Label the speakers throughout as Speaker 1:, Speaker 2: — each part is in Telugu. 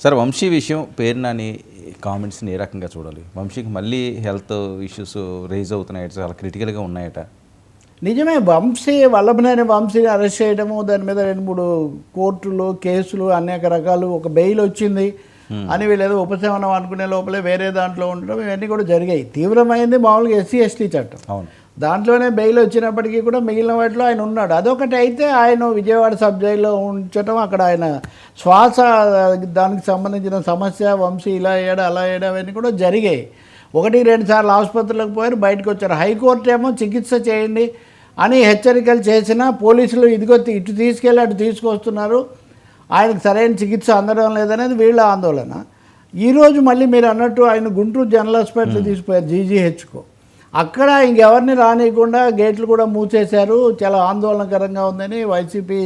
Speaker 1: సార్ వంశీ విషయం పేరు నాని కామెంట్స్ని ఏ రకంగా చూడాలి? వంశీకి మళ్ళీ హెల్త్ ఇష్యూస్ రేజ్ అవుతున్నాయి, చాలా క్రిటికల్గా ఉన్నాయట.
Speaker 2: నిజమే. వల్లభనేని వంశీని అరెస్ట్ చేయడము, దాని మీద 2-3 కోర్టులు కేసులు అనేక రకాలు, ఒక బెయిల్ వచ్చింది అని వీళ్ళు ఏదో ఉపశమనం అనుకునే లోపలే వేరే దాంట్లో ఉండడం, ఇవన్నీ కూడా జరిగాయి. తీవ్రమైంది మామూలుగా SC/ST చట్టం,
Speaker 1: అవును.
Speaker 2: దాంట్లోనే బెయిల్ వచ్చినప్పటికీ కూడా మిగిలిన వాటిలో ఆయన ఉన్నాడు. అదొకటి అయితే ఆయన విజయవాడ సబ్ జైల్లో ఉంచడం, అక్కడ ఆయన శ్వాస దానికి సంబంధించిన సమస్య, వంశీ ఇలా అయ్యాడు అలా అయ్యాడు అవన్నీ కూడా జరిగాయి. 1-2 సార్లు ఆసుపత్రులకు పోయారు, బయటకు వచ్చారు. హైకోర్టు ఏమో చికిత్స చేయండి అని హెచ్చరికలు చేసినా పోలీసులు ఇదిగో ఇటు తీసుకెళ్ళి అటు తీసుకొస్తున్నారు, ఆయనకు సరైన చికిత్స అందడం లేదనేది వీళ్ళ ఆందోళన. ఈరోజు మళ్ళీ మీరు అన్నట్టు ఆయన గుంటూరు జనరల్ హాస్పిటల్ తీసుకుపోయారు, GGHకు. అక్కడ ఇంకెవరిని రానియకుండా గేట్లు కూడా మూసేశారు. చాలా ఆందోళనకరంగా ఉందని వైసీపీ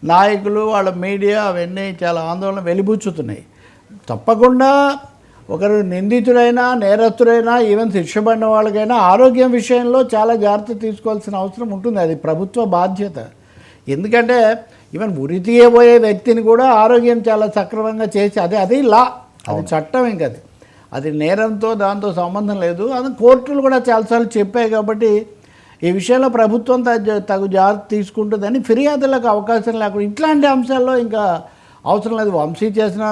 Speaker 2: నాయకులు, వాళ్ళ మీడియా అవన్నీ చాలా ఆందోళన వెలిబుచ్చుతున్నాయి. తప్పకుండా ఒకరు నిందితుడైనా నేరస్తుడైనా ఈవెన్ శిక్ష పడిన వాళ్ళకైనా ఆరోగ్యం విషయంలో చాలా జాగ్రత్త తీసుకోవాల్సిన అవసరం ఉంటుంది. అది ప్రభుత్వ బాధ్యత. ఎందుకంటే ఈవెన్ ఉరి తీయబోయే వ్యక్తిని కూడా ఆరోగ్యం చాలా సక్రమంగా చేసి అది లా, అది చట్టం. ఇంకది అది నేరంతో దాంతో సంబంధం లేదు. అది కోర్టులు కూడా చాలాసార్లు చెప్పాయి. కాబట్టి ఈ విషయంలో ప్రభుత్వం తగు జాగ్రత్త తీసుకుంటుందని, ఫిర్యాదులకు అవకాశం లేకుండా ఇట్లాంటి అంశాల్లో ఇంకా అవసరం లేదు. వంశీ చేసిన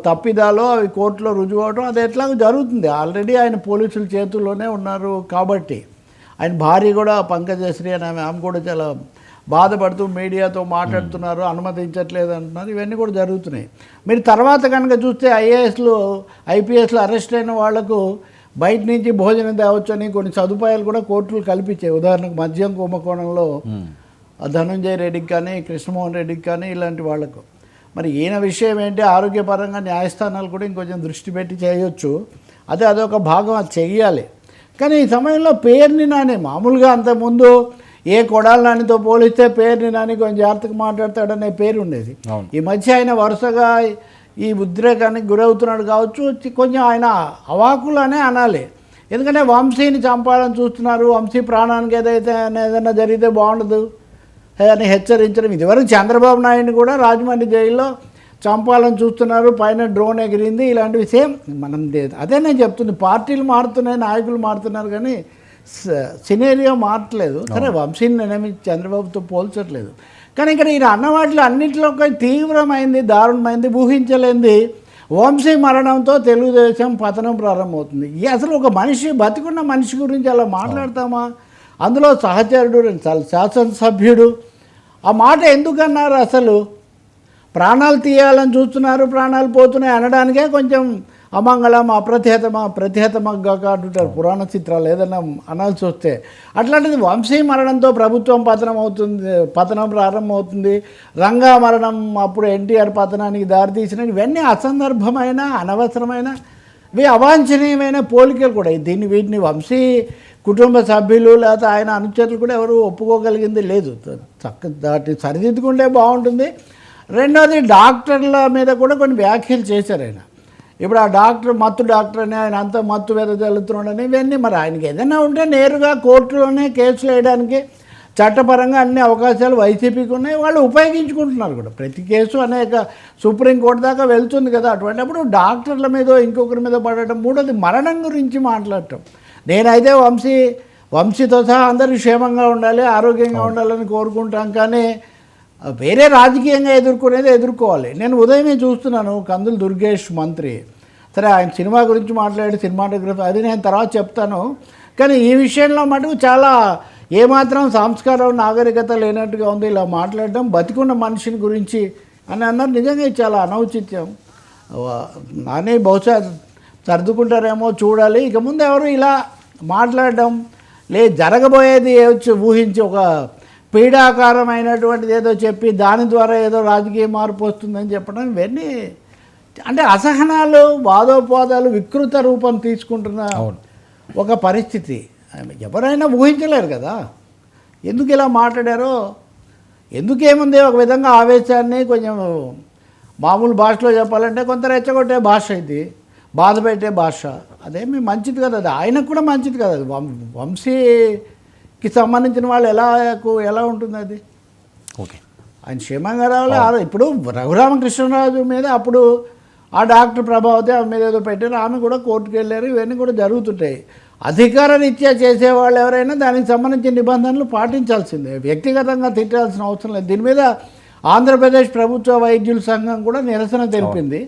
Speaker 2: తప్పిదాలో అవి కోర్టులో రుజువు అవడం అది ఎట్లాగో జరుగుతుంది. ఆల్రెడీ ఆయన పోలీసుల చేతుల్లోనే ఉన్నారు. కాబట్టి ఆయన భార్య కూడా పంకజశ్రీ అని ఆమె కూడా చాలా బాధపడుతూ మీడియాతో మాట్లాడుతున్నారు, అనుమతించట్లేదు అంటున్నారు. ఇవన్నీ కూడా జరుగుతున్నాయి. మీరు తర్వాత కనుక చూస్తే IASలు IPSలు అరెస్ట్ అయిన వాళ్లకు బయట నుంచి భోజనం తేవచ్చు అని కొన్ని సదుపాయాలు కూడా కోర్టులు కల్పించాయి. ఉదాహరణకు మద్యం కుంభకోణంలో ధనంజయ రెడ్డికి కానీ కృష్ణమోహన్ రెడ్డికి కానీ ఇలాంటి వాళ్లకు. మరి ఈయన విషయం ఏంటి, ఆరోగ్యపరంగా న్యాయస్థానాలు కూడా ఇంకొంచెం దృష్టి పెట్టి చేయొచ్చు. అదొక భాగం, అది చెయ్యాలి. కానీ ఈ సమయంలో పేరుని నాని మామూలుగా అంతకుముందు ఏ కొడాలి నానితో పోలిస్తే పేరుని నాని కొంచెం జాగ్రత్తగా మాట్లాడతాడనే పేరు ఉండేది. ఈ మధ్య ఆయన వరుసగా ఈ ఉద్రేకానికి గురవుతున్నాడు కావచ్చు, కొంచెం ఆయన అవాకులనే అనాలి. ఎందుకంటే వంశీని చంపాలని చూస్తున్నారు, వంశీ ప్రాణానికి ఏదైనా జరిగితే బాగుండదు అని హెచ్చరించడం. ఇదివరకు చంద్రబాబు నాయుడిని కూడా రాజమండ్రి జైల్లో చంపాలని చూస్తున్నారు, పైన డ్రోన్ ఎగిరింది, ఇలాంటివి సేమ్. మనం అదే నేను చెప్తుంది, పార్టీలు మారుతున్నాయి, నాయకులు మారుతున్నారు, కానీ సినేరియో మారట్లేదు. సరే, వంశీని నేనేమి చంద్రబాబుతో పోల్చట్లేదు. కానీ ఇక్కడ ఈయన అన్న వాటిలో అన్నింటిలో ఒక తీవ్రమైంది, దారుణమైంది, ఊహించలేంది వంశీ మరణంతో తెలుగుదేశం పతనం ప్రారంభమవుతుంది. అసలు ఒక మనిషి, బతికున్న మనిషి గురించి అలా మాట్లాడతామా? అందులో సహచరుడు, శాసనసభ్యుడు, ఆ మాట ఎందుకన్నారు? అసలు ప్రాణాలు తీయాలని చూస్తున్నారు, ప్రాణాలు పోతున్నాయి అనడానికే కొంచెం అమంగళం, ప్రతిహతమగ్గా అంటుంటారు పురాణ చిత్రాలు ఏదైనా అనాల్సి వస్తే. అట్లాంటిది వంశీ మరణంతో ప్రభుత్వం పతనం ప్రారంభమవుతుంది. రంగా మరణం అప్పుడు NTR పతనానికి దారితీసిన, ఇవన్నీ అసందర్భమైన, అనవసరమైన, ఇవి అవాంఛనీయమైన పోలికలు కూడా. వీటిని వంశీ కుటుంబ సభ్యులు లేకపోతే ఆయన అనుచరులు కూడా ఎవరు ఒప్పుకోగలిగింది లేదు. దాన్ని సరిదిద్దుకుంటే బాగుంటుంది. రెండోది, డాక్టర్ల మీద కూడా కొన్ని వ్యాఖ్యలు చేశారు ఆయన. ఇప్పుడు ఆ డాక్టర్ మత్తు డాక్టర్ అని, ఆయన అంతా మత్తు వెదజల్లుతున్నాడని, ఇవన్నీ మరి ఆయనకి ఏదైనా ఉంటే నేరుగా కోర్టులోనే కేసులు వేయడానికి చట్టపరంగా అన్ని అవకాశాలు వైసీపీకి ఉన్నాయి. వాళ్ళు ఉపయోగించుకుంటున్నారు కూడా. ప్రతి కేసు అనేక సుప్రీంకోర్టు దాకా వెళ్తుంది కదా. అటువంటిప్పుడు డాక్టర్ల మీద ఇంకొకరి మీద పడటం. మూడోది, మరణం గురించి మాట్లాడటం. నేనైతే వంశీతో సహా అందరూ క్షేమంగా ఉండాలి, ఆరోగ్యంగా ఉండాలని కోరుకుంటాం. కానీ వేరే రాజకీయంగా ఎదుర్కోవాలి. నేను ఉదయమే చూస్తున్నాను, కందులు దుర్గేష్ మంత్రి, సరే ఆయన సినిమా గురించి మాట్లాడి సినిమాటోగ్రఫీ అది నేను తర్వాత చెప్తాను. కానీ ఈ విషయంలో మటుకు చాలా ఏమాత్రం సంస్కారం, నాగరికత లేనట్టుగా ఉంది ఇలా మాట్లాడడం, బతికున్న మనిషిని గురించి అని అన్నారు. నిజంగా చాలా అనౌచిత్యం. నాని బహుశా సర్దుకుంటారేమో చూడాలి. ఇక ముందు ఎవరు ఇలా మాట్లాడడం జరగబోయేది ఊహించి ఒక పీడాకారమైనటువంటిది ఏదో చెప్పి దాని ద్వారా ఏదో రాజకీయ మార్పు వస్తుందని చెప్పడం, ఇవన్నీ అంటే అసహనాలు, వాదోపవాదాలు వికృత రూపం తీసుకుంటున్న ఒక పరిస్థితి. ఎవరైనా ఊహించలేరు కదా ఎందుకు ఇలా మాట్లాడారో. ఎందుకేముంది, ఒక విధంగా ఆవేశాన్ని కొంచెం మామూలు భాషలో చెప్పాలంటే కొంత రెచ్చగొట్టే భాష, ఇది బాధ పెట్టే భాష. అదేమి మంచిది కదా, అది ఆయనకు కూడా మంచిది కదా. అది వంశీకి సంబంధించిన వాళ్ళు ఎలా ఉంటుంది అది.
Speaker 1: ఓకే.
Speaker 2: ఆయన క్షేమంగా రావాలి. ఇప్పుడు రఘురామకృష్ణరాజు మీద అప్పుడు ఆ డాక్టర్ ప్రభావతి ఆమె మీద ఏదో పెట్టారు, ఆమె కూడా కోర్టుకు వెళ్ళారు, ఇవన్నీ కూడా జరుగుతుంటాయి. అధికార రీత్యా చేసేవాళ్ళు ఎవరైనా దానికి సంబంధించిన నిబంధనలు పాటించాల్సిందే, వ్యక్తిగతంగా తిట్టాల్సిన అవసరం లేదు. దీని మీద ఆంధ్రప్రదేశ్ ప్రభుత్వ వైద్యుల సంఘం కూడా నిరసన తెలిపింది.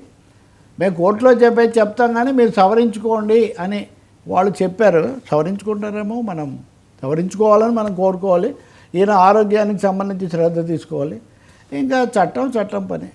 Speaker 2: మేము కోర్టులో చెప్తాం కానీ మీరు సవరించుకోండి అని వాళ్ళు చెప్పారు. సవరించుకుంటారేమో, మనం సవరించుకోవాలని మనం కోరుకోవాలి. ఈయన ఆరోగ్యానికి సంబంధించి శ్రద్ధ తీసుకోవాలి. ఇంకా చట్టం పని.